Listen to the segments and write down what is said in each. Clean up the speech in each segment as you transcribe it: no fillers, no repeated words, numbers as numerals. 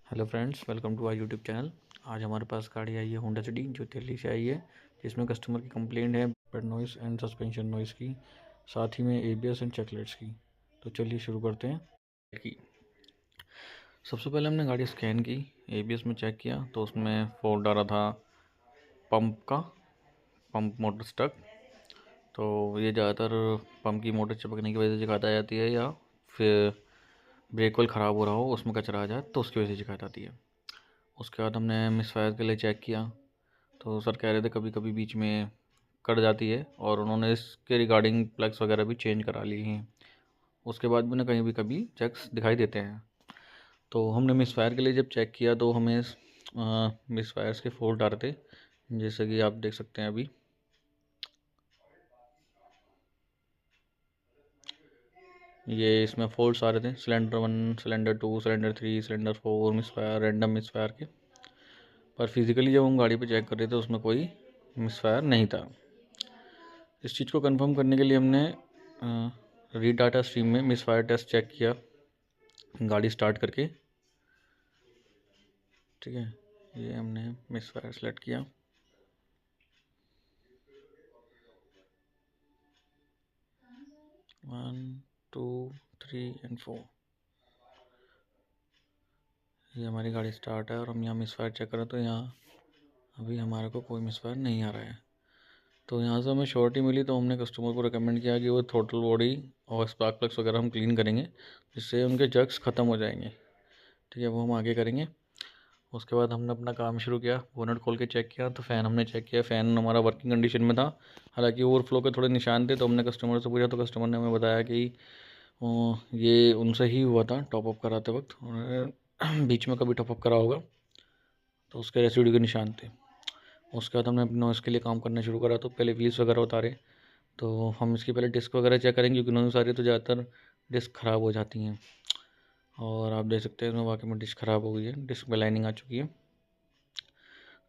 Hello friends, welcome to our YouTube channel. आज हमारे पास गाड़ी आई है होंडा सिटी जो दिल्ली से आई है, जिसमें कस्टमर की कंप्लेंट है bed noise and suspension noise की, साथ ही में एबीएस एंड चेकलेट्स की। तो चलिए शुरू करते हैं। की सबसे पहले हमने गाड़ी स्कैन की, एबीएस में चेक किया तो उसमें फॉल्ट आ रहा था पंप मोटर स्टक। तो ये ज़्यादातर पंप की मोटर चिपकने की वजह से शिकायत आ जाती है, या फिर ब्रेक ऑयल ख़राब हो रहा हो, उसमें कचरा आ जाए तो उसकी वजह से शिकायत आती है। उसके बाद हमने मिसफायर के लिए चेक किया तो सर कह रहे थे कभी कभी बीच में कट जाती है, और उन्होंने इसके रिगार्डिंग प्लग्स वगैरह भी चेंज करा लिए हैं। उसके बाद भी ना कहीं भी कभी चेक्स दिखाई देते हैं। तो हमने मिसफायर के लिए जब चेक किया तो हमें मिसफायर्स के फॉल्ट आ रहे थे, जैसे कि आप देख सकते हैं अभी। ये इसमें फॉल्ट्स आ रहे थे cylinder 1, cylinder 2, cylinder 3, cylinder 4 misfire, random misfire के। पर फिज़िकली जब हम गाड़ी पे चेक कर रहे थे उसमें कोई मिसफायर नहीं था। इस चीज़ को कंफर्म करने के लिए हमने रीड डाटा स्ट्रीम में मिसफायर टेस्ट चेक किया गाड़ी स्टार्ट करके। ठीक है, ये हमने मिसफायर सेलेक्ट किया। वन, टू, 3 एंड 4, ये हमारी गाड़ी स्टार्ट है और हम यहाँ मिसफायर चेक करें तो यहाँ अभी हमारे को कोई मिसफायर नहीं आ रहा है। तो यहाँ से हमें श्योरिटी मिली, तो हमने कस्टमर को रिकमेंड किया कि वो थ्रोटल बॉडी और स्पार्क प्लग्स वगैरह हम क्लीन करेंगे, जिससे उनके जग्स ख़त्म हो जाएंगे। ठीक है, वो हम आगे करेंगे। उसके बाद हमने अपना काम शुरू किया, बोनट खोल के चेक किया तो फ़ैन हमने चेक किया, फ़ैन हमारा वर्किंग कंडीशन में था। हालांकि ओवरफ्लो के थोड़े निशान थे, तो हमने कस्टमर से पूछा तो कस्टमर ने हमें बताया कि ये उनसे ही हुआ था टॉपअप कराते वक्त, उन्होंने बीच में कभी टॉपअप करा होगा तो उसके रेसिड्यू के निशान थे। उसके बाद हमने अपने नॉइस के लिए काम करना शुरू करा, तो पहले व्हील्स वगैरह उतारे। तो हम इसकी पहले डिस्क वगैरह चेक करेंगे, क्योंकि नॉइस आ रही है तो ज़्यादातर डिस्क ख़राब हो जाती हैं। और आप देख सकते हैं इसमें वाकई में डिस्क ख़राब हो गई है, डिस्क में लाइनिंग आ चुकी है।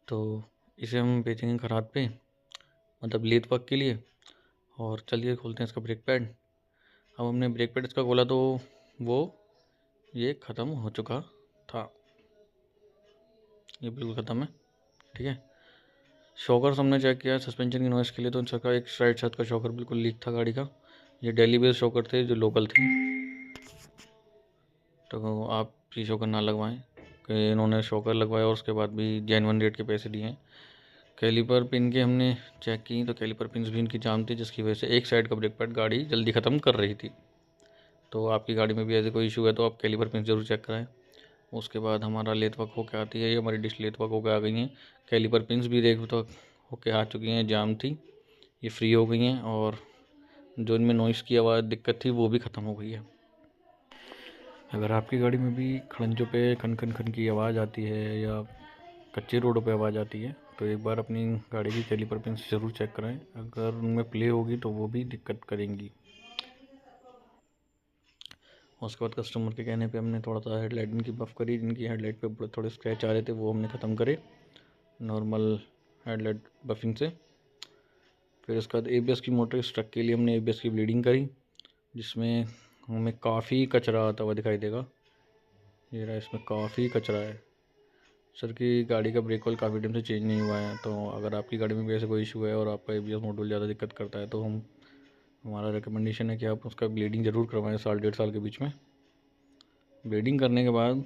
तो इसे हम बेचेंगे खराद पे, मतलब लेथ वर्क के लिए। और चलिए खोलते हैं इसका ब्रेक पैड। अब हमने ब्रेक पैड इसका खोला तो वो ये ख़त्म हो चुका था, ये बिल्कुल ख़त्म है। ठीक है, शॉकर्स हमने चेक किया सस्पेंशन की नॉइस के लिए, तो इसका एक राइट साइड का शॉकर बिल्कुल लीक था गाड़ी का। ये डेली बेस्ड शॉकर थे जो लोकल थे, तो आप ये शॉकर ना लगवाएं कि इन्होंने शॉकर लगवाया और उसके बाद भी जेन्युइन रेट के पैसे दिए हैं। कैलिपर पिन के हमने चेक की तो कैलिपर पिन भी इनकी जाम थी, जिसकी वजह से एक साइड का ब्रेक पैड गाड़ी जल्दी ख़त्म कर रही थी। तो आपकी गाड़ी में भी ऐसे कोई इशू है तो आप कैलिपर पिन ज़रूर चेक कराएं। उसके बाद हमारा लेथ वर्क होकर आती है, ये हमारी डिश लेथ वर्क होकर आ गई हैं। कैलिपर पिन भी देख तो होके आ चुकी हैं, जाम थी ये फ्री हो गई हैं, और जो इनमें नॉइस की आवाज़ दिक्कत थी वो भी ख़त्म हो गई है। अगर आपकी गाड़ी में भी खड़ंजों पे खन खन खन की आवाज़ आती है या कच्चे रोडों पे आवाज़ आती है, तो एक बार अपनी गाड़ी की कैलिपर पिन ज़रूर चेक कराएं। अगर उनमें प्ले होगी तो वो भी दिक्कत करेंगी। उसके बाद कस्टमर के कहने पे हमने थोड़ा सा हेडलाइट इनकी बफ़ करी, जिनकी हेडलाइट पे थोड़े स्क्रैच आ रहे थे वो हमने ख़त्म करे नॉर्मल हेडलाइट बफिंग से। फिर उसके बाद एबीएस की मोटर स्ट्रक के लिए हमने एबीएस की ब्लीडिंग करी, जिसमें हमें काफ़ी कचरा आता हुआ दिखाई देगा। ये रहा, इसमें काफ़ी कचरा है। सर की गाड़ी का ब्रेक ऑयल काफ़ी टाइम से चेंज नहीं हुआ है, तो अगर आपकी गाड़ी में भी ऐसे कोई इशू है और आपका एबीएस मॉड्यूल ज़्यादा दिक्कत करता है तो हमारा रिकमेंडेशन है कि आप उसका ब्लीडिंग ज़रूर करवाएं साल 1.5 साल के बीच में। ब्लीडिंग करने के बाद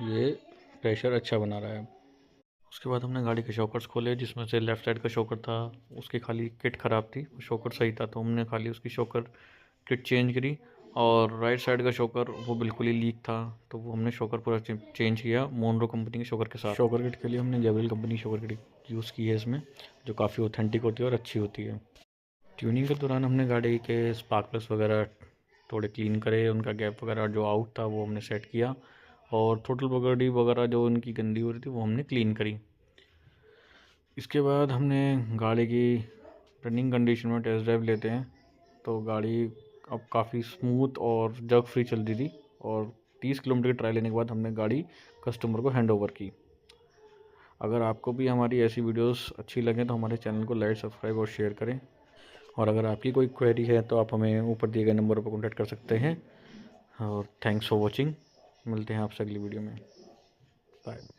ये प्रेशर अच्छा बना रहा है। उसके बाद हमने गाड़ी के शॉकर्स खोले, जिसमें से लेफ़्ट साइड का शॉकर था उसकी खाली किट ख़राब थी, शॉकर सही था तो हमने खाली उसकी शॉकर किट चेंज करी। और राइट साइड का शॉकर वो बिल्कुल ही लीक था, तो वो हमने शॉकर पूरा चेंज किया मोनरो कंपनी के शॉकर के साथ। शॉकर किट के लिए हमने जेबल कंपनी शॉकर किट यूज़ की है इसमें, जो काफ़ी ऑथेंटिक होती है और अच्छी होती है। ट्यूनिंग के दौरान हमने गाड़ी के स्पार्क प्लग्स वगैरह थोड़े क्लीन करे, उनका गैप वगैरह जो आउट था वो हमने सेट किया, और टोटल बॉडी वगैरह जो उनकी गंदी हो रही थी वो हमने क्लीन करी। इसके बाद हमने गाड़ी की रनिंग कंडीशन में टेस्ट ड्राइव लेते हैं, तो गाड़ी अब काफ़ी स्मूथ और जग फ्री चल रही थी, और 30 किलोमीटर की ट्रायल लेने के बाद हमने गाड़ी कस्टमर को हैंड ओवर की। अगर आपको भी हमारी ऐसी वीडियोस अच्छी लगें तो हमारे चैनल को लाइक, सब्सक्राइब और शेयर करें। और अगर आपकी कोई क्वेरी है तो आप हमें ऊपर दिए गए नंबर पर कॉन्टैक्ट कर सकते हैं। और थैंक्स फॉर वॉचिंग, मिलते हैं आपसे अगली वीडियो में। बाय।